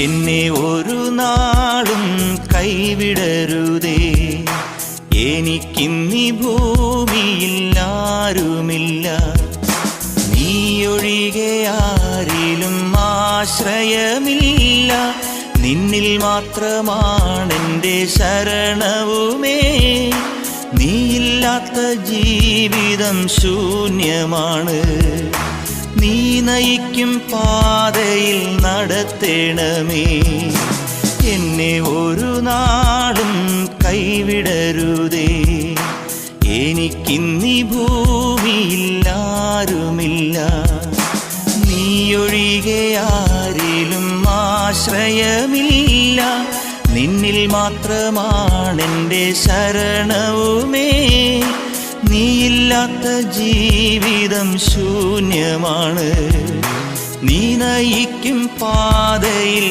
എന്നെ ഒരു നാളും കൈവിടരുതേ. എനിക്കിന്നീ ഭൂമിയിൽ ആരുമില്ല, നീയൊഴികെ ആരിലും ആശ്രയമില്ല. നിന്നിൽ മാത്രമാണെൻ്റെ ശരണവുമേ. നീയില്ലാത്ത ജീവിതം ശൂന്യമാണ്. നീ നയിക്കും പാതയിൽ നടത്തേണമേ. എന്നെ ഒരു നാളും കൈവിടരുതേ. എനിക്കിന്നീ ഭൂമിയിൽ ആരുമില്ല, നീയൊഴികെ ആരിലും ആശ്രയമില്ല. നിന്നിൽ മാത്രമാണെൻ്റെ ശരണവുമേ. നീയില്ലാത്ത ജീവിതം ശൂന്യമാണ്. നീ നയിക്കും പാതയിൽ